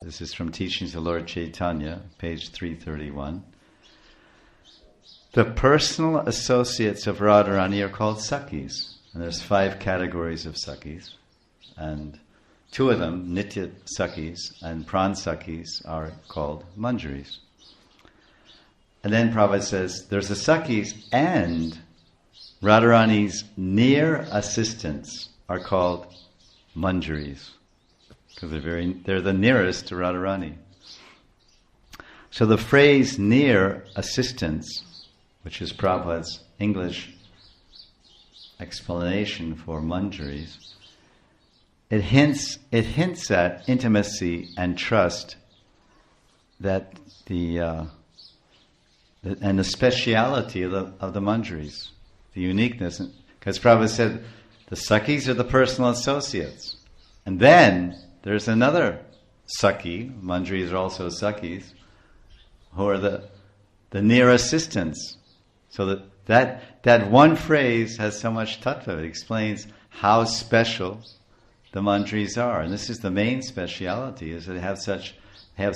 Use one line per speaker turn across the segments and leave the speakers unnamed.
This is from Teachings of Lord Chaitanya, page 331. The personal associates of Radharani are called Sakhis. And there's 5 categories of Sakhis. And 2 of them, Nitya Sakhis and Pran Sakhis, are called Manjaris. And then Prabhupada says, there's the Sakhis and Radharani's near assistants are called Manjaris. Because they're the nearest to Radharani. So the phrase near assistants, which is Prabhupada's English explanation for Manjaris, it hints at intimacy and trust that and the speciality of the Manjaris, the uniqueness. Because Prabhupada said the Sakhis are the personal associates. And then there's another Sakhi, Manjaris are also Sakhis, who are the near assistants. So that one phrase has so much tattva. It explains how special the Manjaris are. And this is the main speciality, is that they have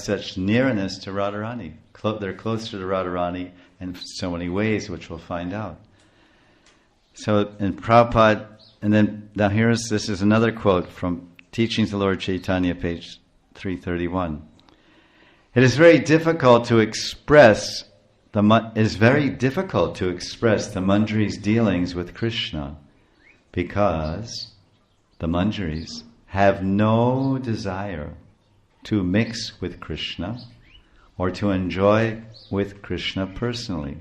such nearness to Radharani. They're closer to Radharani in so many ways, which we'll find out. So in Prabhupada, and then now this is another quote from Teachings of Lord Chaitanya, page 331. It is very difficult to express the Manjari's dealings with Krishna, because the Manjaris have no desire to mix with Krishna or to enjoy with Krishna personally.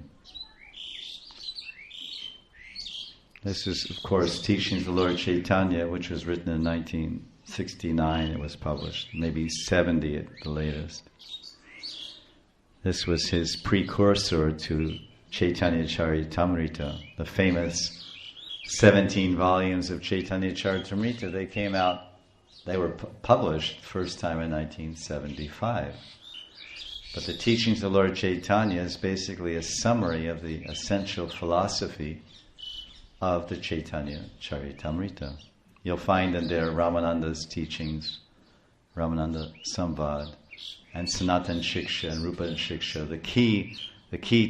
This is, of course, Teachings of Lord Chaitanya, which was written in 1969. It was published, maybe 70 at the latest. This was his precursor to Chaitanya Charitamrita, the famous 17 volumes of Chaitanya Charitamrita. They were published first time in 1975. But the Teachings of Lord Chaitanya is basically a summary of the essential philosophy of the Chaitanya Charitamrita. You'll find in there Ramananda's teachings, Ramananda Samvad, and Sanatan Shiksha and Rupa Shiksha, the key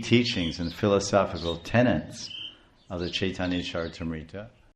teachings and philosophical tenets of the Chaitanya Charitamrita.